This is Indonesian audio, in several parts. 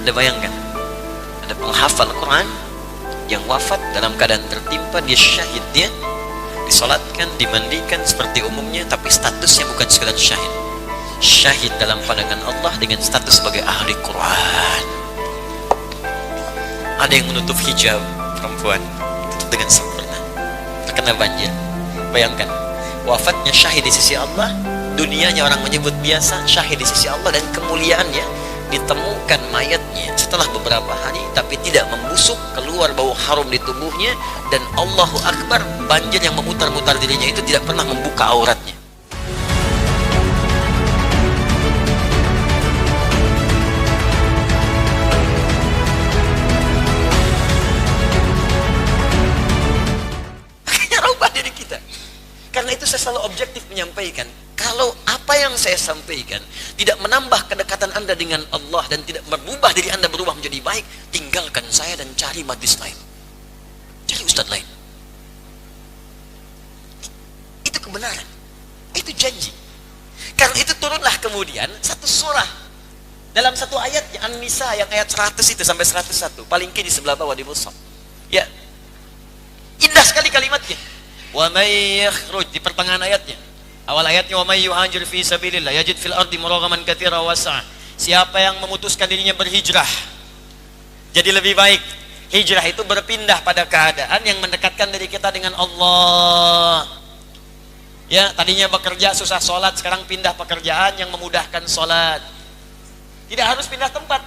Anda bayangkan, ada penghafal Quran yang wafat dalam keadaan tertimpa, dia syahid, dia disolatkan, dimandikan seperti umumnya, tapi statusnya bukan sekadar syahid. Syahid dalam pandangan Allah dengan status sebagai ahli Quran. Ada yang menutup hijab perempuan dengan sempurna, terkena banjir. Bayangkan, wafatnya syahid di sisi Allah, dunianya orang menyebut biasa, syahid di sisi Allah, dan kemuliaannya ditemukan mayatnya setelah beberapa hari tapi tidak membusuk, keluar bau harum di tubuhnya, dan Allahu Akbar, banjir yang memutar-mutar dirinya itu tidak pernah membuka auratnya. Akhirnya rubah diri kita. Karena itu saya selalu objektif menyampaikan, kalau apa yang saya sampaikan tidak menambah kedekatan Anda dengan Allah dan tidak merubah diri Anda berubah menjadi baik, tinggalkan saya dan cari majlis lain, cari ustadz lain. Itu kebenaran, itu janji. Karena itu turunlah kemudian satu surah dalam satu ayat, An-Nisa yang ayat 100 itu sampai 101, paling kiri sebelah bawah di mushaf. Ya, indah sekali kalimatnya. Wa may yakhruj, di pertengahan ayatnya. Awal ayatnya, wa may yuhajir fi sabilillah yajid fil ardi muraghaman katsiran wasi'a. Siapa yang memutuskan dirinya berhijrah jadi lebih baik. Hijrah itu berpindah pada keadaan yang mendekatkan diri kita dengan Allah. Ya, tadinya bekerja susah sholat, sekarang pindah pekerjaan yang memudahkan sholat. Tidak harus pindah tempat.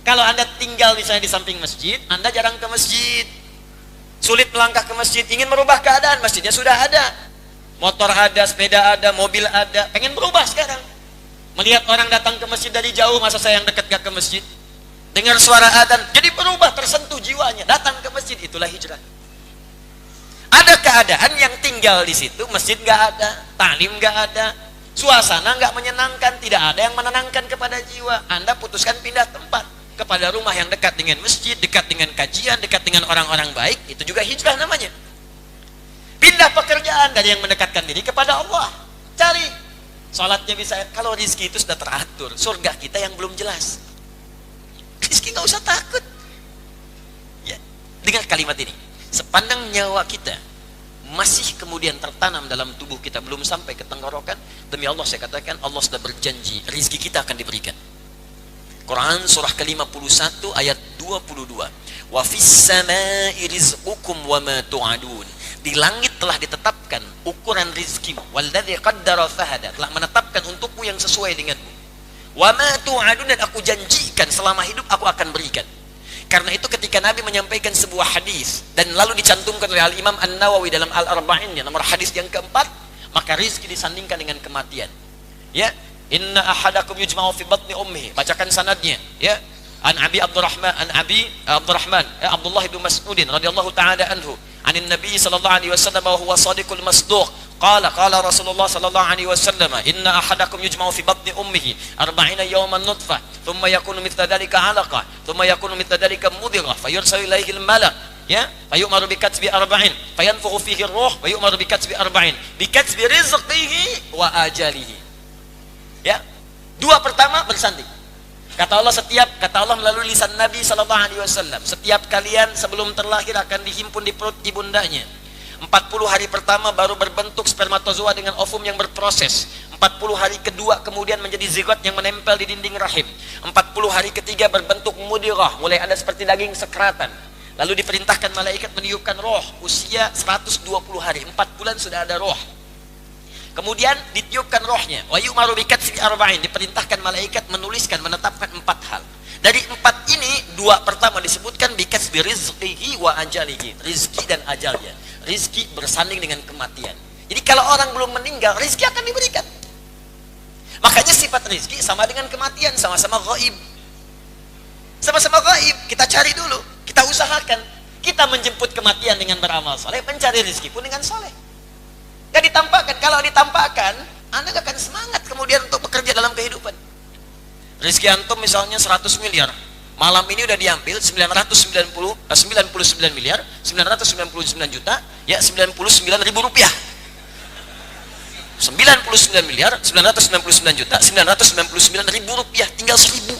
Kalau Anda tinggal misalnya di samping masjid, Anda jarang ke masjid, sulit melangkah ke masjid, ingin merubah keadaan, masjidnya sudah ada, motor ada, sepeda ada, mobil ada, pengen berubah sekarang. Melihat orang datang ke masjid dari jauh, masa saya yang dekat gak ke masjid? Dengar suara adzan, jadi berubah, tersentuh jiwanya, datang ke masjid, itulah hijrah. Ada keadaan yang tinggal di situ, masjid gak ada, taklim gak ada, suasana gak menyenangkan, tidak ada yang menenangkan kepada jiwa. Anda putuskan pindah tempat kepada rumah yang dekat dengan masjid, dekat dengan kajian, dekat dengan orang-orang baik, itu juga hijrah namanya. Pindah pekerjaan dari yang mendekatkan diri kepada Allah. Cari salatnya bisa, kalau rizki itu sudah teratur, surga kita yang belum jelas. Rizki nggak usah takut. Ya, dengar kalimat ini. Sepandang nyawa kita masih kemudian tertanam dalam tubuh kita, belum sampai ke tenggorokan, demi Allah saya katakan, Allah sudah berjanji rizki kita akan diberikan. Quran surah ke-51 ayat 22. Wa fis samai rizqukum wa ma tu'adun. Di langit telah ditetapkan ukuran rizkimu. Walladzi qaddara fahada, telah menetapkan untukmu yang sesuai denganmu. Wa ma tu'adun, dan aku janjikan selama hidup aku akan berikan. Karena itu ketika Nabi menyampaikan sebuah hadis dan lalu dicantumkan oleh Al-Imam An-Nawawi dalam Al-Arba'innya nomor hadis yang keempat, maka rizki disandingkan dengan kematian. Ya, inna ahadakum yujma'u fi batni ummihi, bacakan sanadnya, ya. An Abi Abdurrahman, Abdullah bin Mas'ud radhiyallahu ta'ala anhu, anin Nabi sallallahu alaihi wasallam wa huwa shadiqul masduq, qala Rasulullah sallallahu alaihi wasallam, inna ahadakum yujma'u fi batni ummihi 40 yawman nutfah, thumma yakunu mithla dhalika 'alaqah, thumma yakunu mithla dhalika mudghah, fayursalu ilaihi al-malak, ya, fayu'maru bi katsbi 40, fayanfukhu fihi ar-ruh, wa yu'maru bi katsbi 40, bi katsbi rizqihi wa ajalihi. Ya, dua pertama bersanding. Kata Allah melalui lisan Nabi sallallahu alaihi wasallam, setiap kalian sebelum terlahir akan dihimpun di perut ibundanya. 40 hari pertama baru berbentuk spermatozoa dengan ovum yang berproses. 40 hari kedua kemudian menjadi zigot yang menempel di dinding rahim. 40 hari ketiga berbentuk mudghah, mulai ada seperti daging sekratan. Lalu diperintahkan malaikat meniupkan roh, usia 120 hari, 4 bulan sudah ada roh. Kemudian ditiupkan rohnya. Wa yu'maru bi katsbi 40, diperintahkan malaikat menuliskan, menetapkan 4 hal. Dari 4 ini, 2 pertama disebutkan bi katsbi rizqihi wa ajalihi, rizki dan ajalnya. Rizki bersanding dengan kematian. Jadi kalau orang belum meninggal, rizki akan diberikan. Makanya sifat rizki sama dengan kematian, sama-sama gaib. Sama-sama gaib, kita cari dulu, kita usahakan. Kita menjemput kematian dengan beramal saleh, mencari rizki pun dengan saleh. Gak ditampakkan. Kalau ditampakkan, Anda gak akan semangat kemudian untuk bekerja dalam kehidupan. Rizki antum misalnya 100 miliar, malam ini udah diambil 99 miliar 999 juta, ya 99 ribu rupiah. 99 miliar 999 juta 999 ribu rupiah, tinggal 1000.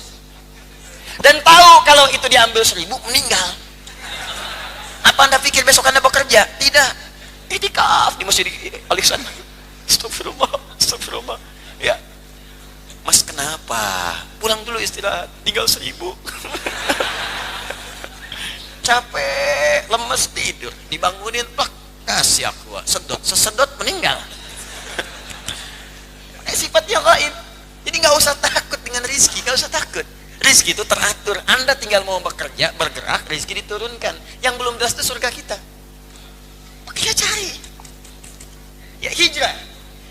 Dan tahu kalau itu diambil 1.000 meninggal. Apa Anda pikir besok Anda bekerja? Tidak. Itikaf di Masjid Al-Ihsan. Astagfirullah, astagfirullah. Ya. Mas kenapa? Pulang dulu istirahat. Tinggal 1.000. Capek, lemes tidur. Dibangunin, plak, kasih aku. Sedot, sesedot meninggal. Sifatnya gaib. Jadi nggak usah takut dengan rizki, nggak usah takut. Rizki itu teratur. Anda tinggal mau bekerja, bergerak, rizki diturunkan. Yang belum jelas itu surga kita. Makanya cari. Ya hijrah.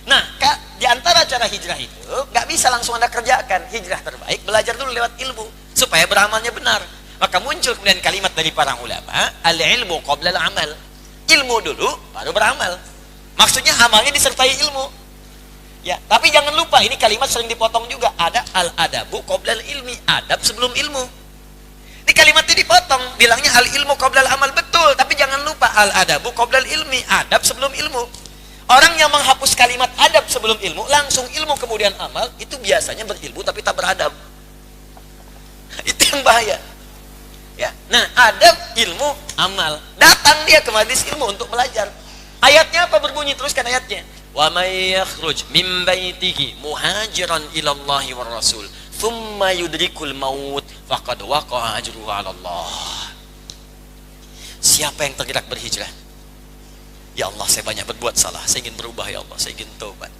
Nah, Kak, di antara cara hijrah itu nggak bisa langsung Anda kerjakan. Hijrah terbaik belajar dulu lewat ilmu supaya beramalnya benar. Maka muncul kemudian kalimat dari para ulama, al-ilmu qabla al-amal. Ilmu dulu baru beramal. Maksudnya amalnya disertai ilmu. Ya, tapi jangan lupa ini kalimat sering dipotong juga. Ada al-adabu qabla al-ilmi, adab sebelum ilmu. Ini kalimatnya dipotong, bilangnya al-ilmu qabla al-amal, betul, tapi jangan lupa al-adabu qabla al-ilmi, adab sebelum ilmu. Orang yang menghapus kalimat adab sebelum ilmu, langsung ilmu kemudian amal, itu biasanya berilmu tapi tak beradab. Itu yang bahaya. Ya. Nah, adab, ilmu, amal. Datang dia ke majelis ilmu untuk belajar. Ayatnya apa berbunyi? Teruskan ayatnya. Wa may yakhruj min baitihi muhajiran ila Allahi war Rasul, thumma yudrikul maut faqad waqa'a ajruhu 'ala Allah. Siapa yang tergerak berhijrah? Ya Allah, saya banyak berbuat salah, saya ingin berubah ya Allah, saya ingin taubat.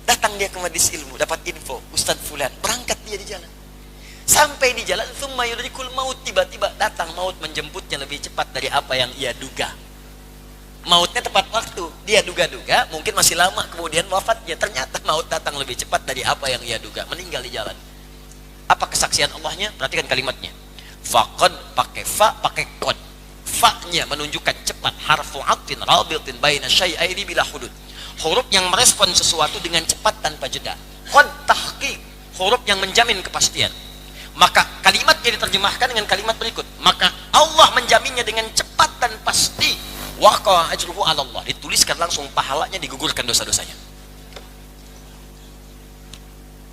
Datang dia ke majelis ilmu, dapat info, Ustaz fulan, berangkat dia di jalan. Sampai di jalan, thumma yudrikul maut, tiba-tiba datang maut menjemputnya lebih cepat dari apa yang ia duga. Mautnya tepat waktu, dia duga-duga mungkin masih lama kemudian wafatnya, ternyata maut datang lebih cepat dari apa yang ia duga, meninggal di jalan. Apa kesaksian Allahnya? Perhatikan kalimatnya. Faqad, pakai fa, pakai qad. Fa-nya menunjukkan cepat, harfu atfin rabitin baina syai'aini bila hudud. Huruf yang merespon sesuatu dengan cepat tanpa jeda. Qad tahqiq, huruf yang menjamin kepastian. Maka kalimatnya diterjemahkan dengan kalimat berikut. Maka Allah menjaminnya dengan cepat dan pasti. Waqa ajruhu 'ala Allah, dituliskan langsung pahalanya, digugurkan dosa-dosanya.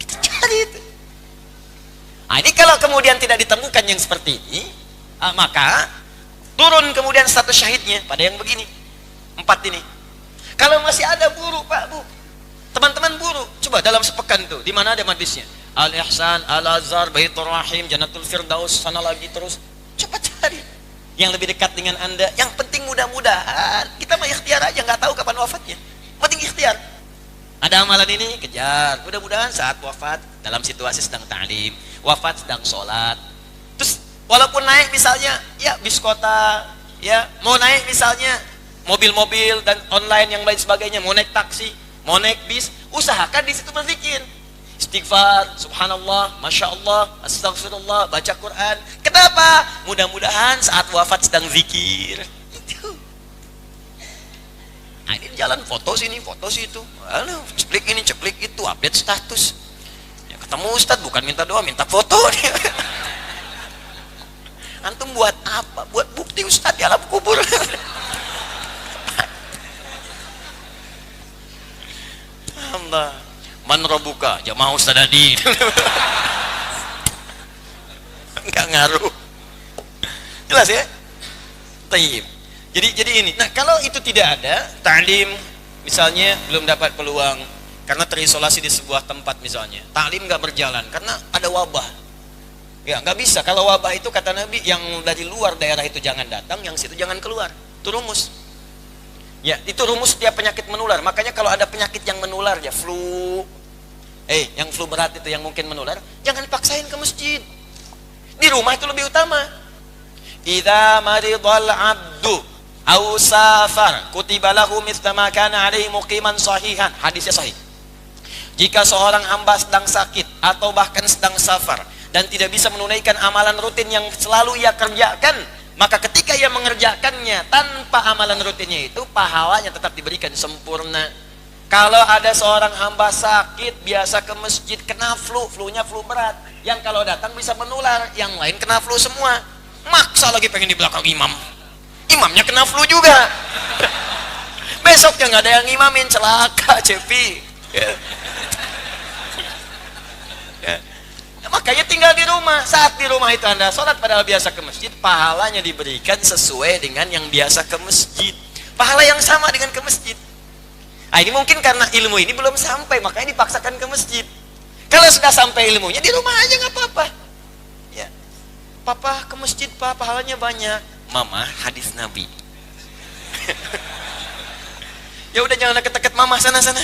Kita cari itu. Nah, ini kalau kemudian tidak ditemukan yang seperti ini, maka turun kemudian status syahidnya pada yang begini. 4 ini. Kalau masih ada buru, Pak, Bu. Teman-teman buru. Coba dalam sepekan tuh, di mana ada majlisnya? Al-Ihsan, Al-Azhar, Baitur Rahim, Jannatul Firdaus, sana lagi terus. Coba cari yang lebih dekat dengan Anda. Yang penting mudah-mudahan kita mah ikhtiar aja, nggak tahu kapan wafatnya. Penting ikhtiar. Ada amalan ini, kejar. Mudah-mudahan saat wafat dalam situasi sedang ta'lim, wafat sedang sholat. Terus walaupun naik misalnya ya bis kota, ya mau naik misalnya mobil-mobil dan online yang lain sebagainya, mau naik taksi, mau naik bis, usahakan di situ berzikir. Istighfar, subhanallah, masya Allah, astagfirullah, baca Quran. Kenapa? Mudah-mudahan saat wafat sedang zikir. Itu. Nah, ini jalan foto sini, foto situ. Aduh, ceplik ini, ceplik itu, update status. Ya, ketemu Ustadz bukan minta doa, minta foto. Antum buat apa? Buat bukti Ustadz di alam kubur. Allah. Man rabbuka, jamaah Ustaz Adi. Enggak ngaruh. Jelas ya? Tayyib. Jadi ini. Nah, kalau itu tidak ada, ta'lim misalnya belum dapat peluang karena terisolasi di sebuah tempat misalnya. Ta'lim enggak berjalan karena ada wabah. Ya, enggak bisa. Kalau wabah itu kata Nabi, yang dari luar daerah itu jangan datang, yang situ jangan keluar. Itu rumus. Ya, itu rumus setiap penyakit menular. Makanya kalau ada penyakit yang menular, ya flu, yang flu berat itu yang mungkin menular, jangan dipaksain ke masjid. Di rumah itu lebih utama. Idza maridal 'abdu aw safar kutiba lahu mithla ma kana 'alaihi muqiman sahihan. Hadisnya sahih. Jika seorang hamba sedang sakit atau bahkan sedang safar dan tidak bisa menunaikan amalan rutin yang selalu ia kerjakan, maka ketika ia mengerjakannya tanpa amalan rutinnya itu, pahalanya tetap diberikan sempurna. Kalau ada seorang hamba sakit, biasa ke masjid, kena flu-nya flu berat, yang kalau datang bisa menular, yang lain kena flu semua. Maksa lagi pengen di belakang imam, imamnya kena flu juga. Besoknya nggak ada yang imamin, celaka cepi. Makanya tinggal di rumah. Saat di rumah itu Anda sholat padahal biasa ke masjid, pahalanya diberikan sesuai dengan yang biasa ke masjid. Pahala yang sama dengan ke masjid. Nah, ini mungkin karena ilmu ini belum sampai, makanya dipaksakan ke masjid. Kalau sudah sampai ilmunya, di rumah aja nggak apa-apa. Ya. Papa ke masjid, Pak, pahalanya banyak. Mama, hadis Nabi. Ya udah jangan deket-deket mama sana-sana.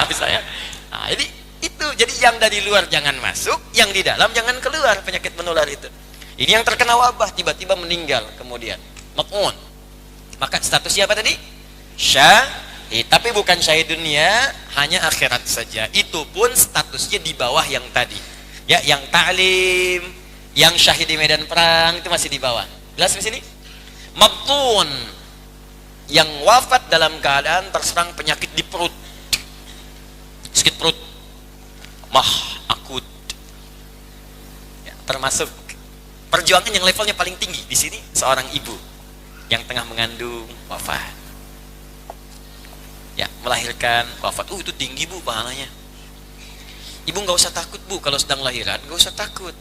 Habis saya. Nah, jadi yang dari luar jangan masuk, yang di dalam jangan keluar, penyakit menular itu. Ini yang terkena wabah tiba-tiba meninggal kemudian. Mat'un. Maka statusnya apa tadi? Syahid. Tapi bukan syahid dunia, hanya akhirat saja. Itu pun statusnya di bawah yang tadi. Ya, yang ta'lim, yang syahid di medan perang itu masih di bawah. Jelas di sini? Mat'un. Yang wafat dalam keadaan terserang penyakit di perut. Sakit perut. Mah akut. Ya, termasuk perjuangan yang levelnya paling tinggi di sini seorang ibu yang tengah mengandung wafat. Ya, melahirkan wafat. Itu tinggi Bu pahalanya. Ibu nggak usah takut Bu kalau sedang lahiran, nggak usah takut.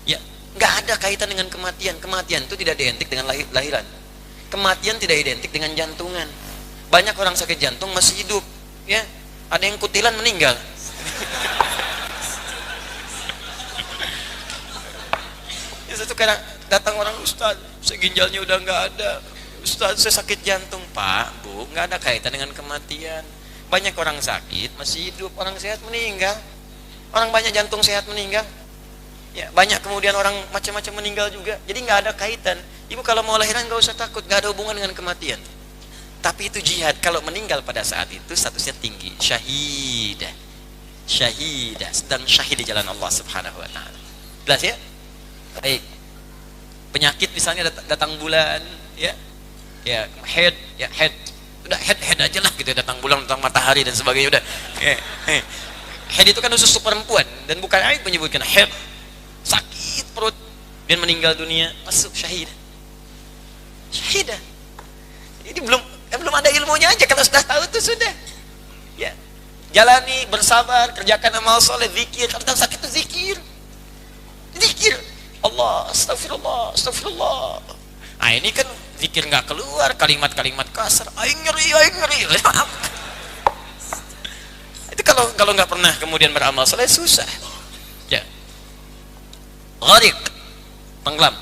Ya, nggak ada kaitan dengan kematian. Kematian itu tidak identik dengan lahiran. Kematian tidak identik dengan jantungan. Banyak orang sakit jantung masih hidup, ya. Ada yang kutilan meninggal. Itu kadang datang orang, Ustaz, ginjalnya udah nggak ada. Ustaz, saya sakit jantung. Pak, Bu, nggak ada kaitan dengan kematian. Banyak orang sakit masih hidup, orang sehat meninggal. Orang banyak jantung sehat meninggal. Ya, banyak kemudian orang macam-macam meninggal juga. Jadi nggak ada kaitan. Ibu kalau mau lahiran nggak usah takut, nggak ada hubungan dengan kematian. Tapi itu jihad. Kalau meninggal pada saat itu statusnya tinggi, syahidah. Syahidah, sedang syahid di jalan Allah Subhanahu wa taala. Jelas ya? Baik. Penyakit misalnya datang bulan, ya. Ya, head, ya head. Udah head aja lah gitu, datang bulan, datang matahari dan sebagainya udah. Head itu kan khusus perempuan dan bukan aib menyebutkan head. Sakit perut dan meninggal dunia, masuk syahidah. Syahidah. Ini belum ada ilmunya aja, kalau sudah tahu itu sudah. Ya. Jalani, bersabar, kerjakan amal soleh, zikir. Kalau sakit itu zikir. Zikir. Allah, astagfirullah, astagfirullah. Nah, ini kan zikir nggak keluar, kalimat-kalimat kasar. Aing ngeri, aing ngeri. Itu kalau nggak pernah kemudian beramal soleh susah. Ya. Gharik, tenggelam.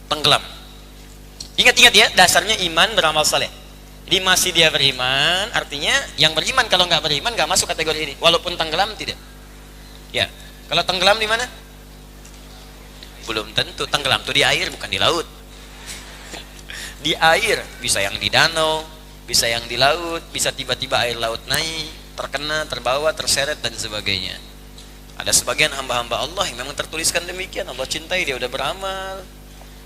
Tenggelam. Ingat-ingat ya, dasarnya iman beramal soleh. Jadi masih dia beriman, artinya yang beriman. Kalau nggak beriman nggak masuk kategori ini. Walaupun tenggelam tidak. Ya, kalau tenggelam di mana? Belum tentu. Tenggelam tuh di air, bukan di laut. Di air, bisa yang di danau, bisa yang di laut, bisa tiba-tiba air laut naik, terkena, terbawa, terseret dan sebagainya. Ada sebagian hamba-hamba Allah yang memang tertuliskan demikian. Allah cintai, dia udah beramal.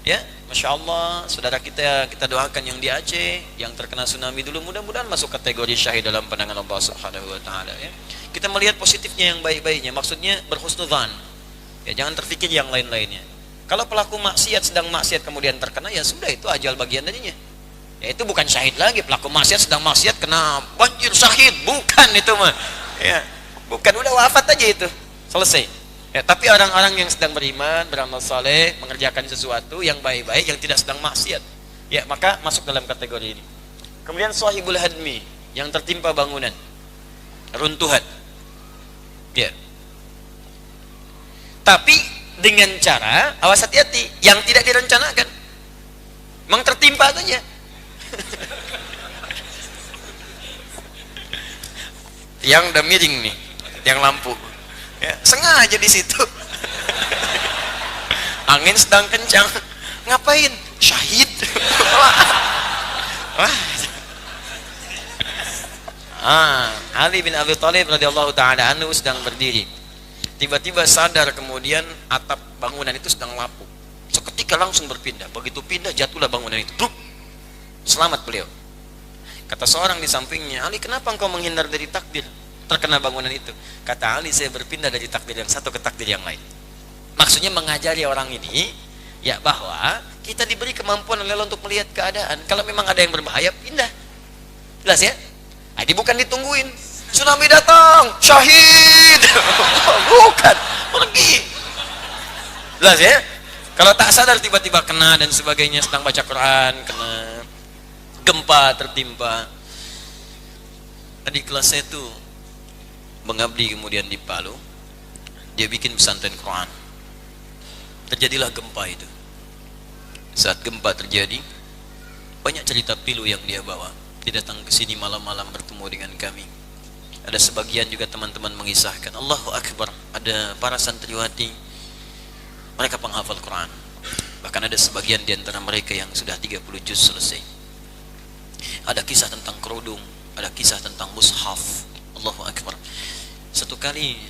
Ya, Masya Allah, saudara kita doakan yang di Aceh, yang terkena tsunami dulu, mudah-mudahan masuk kategori syahid dalam pandangan Allah Subhanahu wa taala ya. Kita melihat positifnya yang baik-baiknya, maksudnya berhusnudzan. Ya, jangan terfikir yang lain-lainnya. Kalau pelaku maksiat sedang maksiat kemudian terkena, ya sudah, itu ajal bagian darinya. Ya, itu bukan syahid lagi. Pelaku maksiat sedang maksiat kena banjir syahid, bukan itu mah. Ya, bukan, udah wafat aja itu. Selesai. Ya, tapi orang-orang yang sedang beriman, beramal saleh, mengerjakan sesuatu yang baik-baik, yang tidak sedang maksiat, ya maka masuk dalam kategori ini. Kemudian sahibul hadmi, yang tertimpa bangunan, runtuhan. Ya. Tapi dengan cara, awas hati-hati, yang tidak direncanakan. Memang tertimpa saja. Yang udah miring nih, yang lampu. Ya, sengaja di situ. Angin sedang kencang. Ngapain? Syahid. Ali bin Abi Thalib radhiyallahu taala anhu sedang berdiri. Tiba-tiba sadar kemudian atap bangunan itu sedang lapuk. Seketika langsung berpindah. Begitu pindah jatuhlah bangunan itu. Bruk. Selamat beliau. Kata seorang di sampingnya, Ali, kenapa engkau menghindar dari takdir? Terkena bangunan itu. Kata Ali, saya berpindah dari takdir yang satu ke takdir yang lain. Maksudnya mengajari orang ini ya bahwa kita diberi kemampuan oleh Allah untuk melihat keadaan. Kalau memang ada yang berbahaya, pindah. Jelas ya? Jadi bukan ditungguin tsunami datang, syahid. Bukan. pergi. Jelas ya? Kalau tak sadar tiba-tiba kena dan sebagainya, sedang baca Quran, kena gempa tertimpa. Adik kelas saya itu mengabdi kemudian di Palu, dia bikin pesantren Quran. Terjadilah gempa itu. Saat gempa terjadi, banyak cerita pilu yang dia bawa. Dia datang ke sini malam-malam bertemu dengan kami. Ada sebagian juga teman-teman mengisahkan, Allahu Akbar, ada para santriwati, mereka penghafal Quran. Bahkan ada sebagian di antara mereka yang sudah 30 juz selesai. Ada kisah tentang kerudung, ada kisah tentang mushaf. Allahu Akbar. Satu kali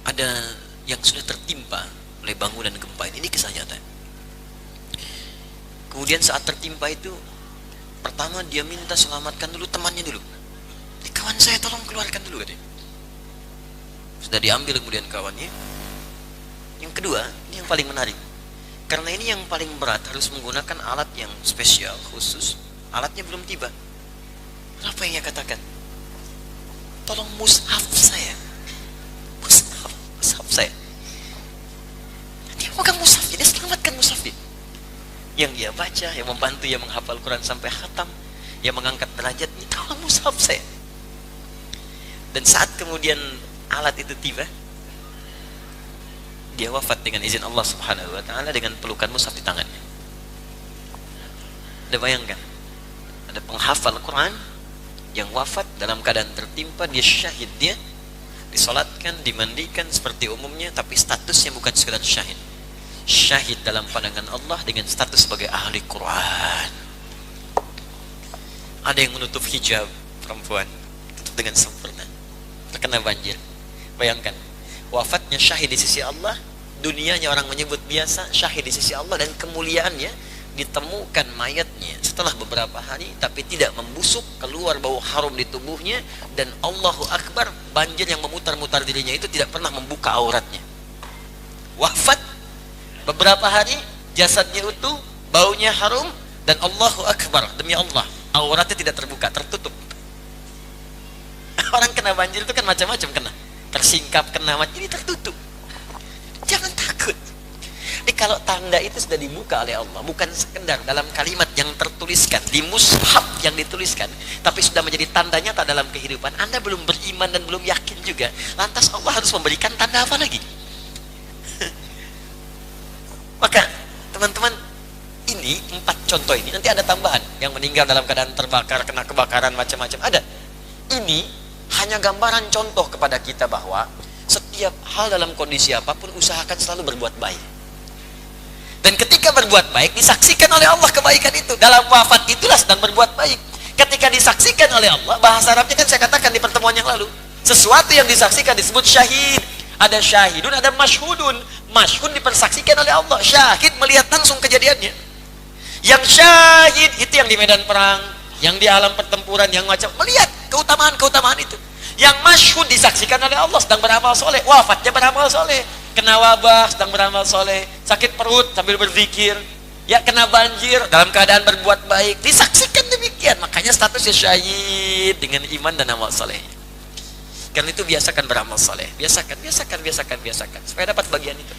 ada yang sudah tertimpa oleh bangunan gempa. Ini kisah nyata. Kemudian saat tertimpa itu, pertama dia minta selamatkan dulu temannya dulu. Kawan saya tolong keluarkan dulu katanya. Sudah diambil kemudian kawannya. Yang kedua, ini yang paling menarik. Karena ini yang paling berat, harus menggunakan alat yang spesial, khusus. Alatnya belum tiba. Apa yang ia katakan? Tolong mushaf saya. Mushaf saya. Dia pegang mushaf, dia selamatkan mushaf dia. Yang dia baca, yang membantu, yang menghafal Quran sampai khatam, yang mengangkat derajatnya, tolong mushaf saya. Dan saat kemudian alat itu tiba, dia wafat dengan izin Allah Subhanahu wa ta'ala dengan pelukan mushaf di tangannya. Anda bayangkan, ada penghafal Quran yang wafat dalam keadaan tertimpa, dia syahid, dia disolatkan, dimandikan seperti umumnya, tapi statusnya bukan sekedar syahid. Syahid dalam pandangan Allah dengan status sebagai ahli Quran. Ada yang menutup hijab perempuan, tutup dengan sempurna, terkena banjir. Bayangkan, wafatnya syahid di sisi Allah, dunianya orang menyebut biasa, syahid di sisi Allah, dan kemuliaannya ditemukan mayatnya setelah beberapa hari tapi tidak membusuk, keluar bau harum di tubuhnya, dan Allahu Akbar, banjir yang memutar-mutar dirinya itu tidak pernah membuka auratnya. Wafat beberapa hari, jasadnya utuh, baunya harum, dan Allahu Akbar, demi Allah, auratnya tidak terbuka, tertutup. Orang kena banjir itu kan macam-macam kena, tersingkap, kena macam ini, tertutup. Jangan takut. Jadi kalau tanda itu sudah dibuka oleh Allah, bukan sekedar dalam kalimat yang tertuliskan di mushaf yang dituliskan, tapi sudah menjadi tanda nyata dalam kehidupan, Anda belum beriman dan belum yakin juga, lantas Allah harus memberikan tanda apa lagi? Maka teman-teman, ini 4 contoh ini, nanti ada tambahan yang meninggal dalam keadaan terbakar, kena kebakaran macam-macam, ada. Ini hanya gambaran contoh kepada kita bahwa setiap hal dalam kondisi apapun usahakan selalu berbuat baik. Dan ketika berbuat baik disaksikan oleh Allah kebaikan itu. Dalam wafat itulah sedang berbuat baik. Ketika disaksikan oleh Allah, bahasa Arabnya kan saya katakan di pertemuan yang lalu, sesuatu yang disaksikan disebut syahid. Ada syahidun, ada masyhudun. Masyhud dipersaksikan oleh Allah, syahid melihat langsung kejadiannya. Yang syahid itu yang di medan perang, yang di alam pertempuran, yang macam melihat keutamaan-keutamaan itu. Yang masyhud disaksikan oleh Allah, sedang beramal soleh, wafatnya beramal soleh. Kena wabah, sedang beramal soleh. Sakit perut sambil berzikir, ya kena banjir dalam keadaan berbuat baik, disaksikan demikian. Makanya statusnya syahid dengan iman dan amal soleh. Karena itu biasakan beramal soleh, biasakan supaya dapat bagian itu.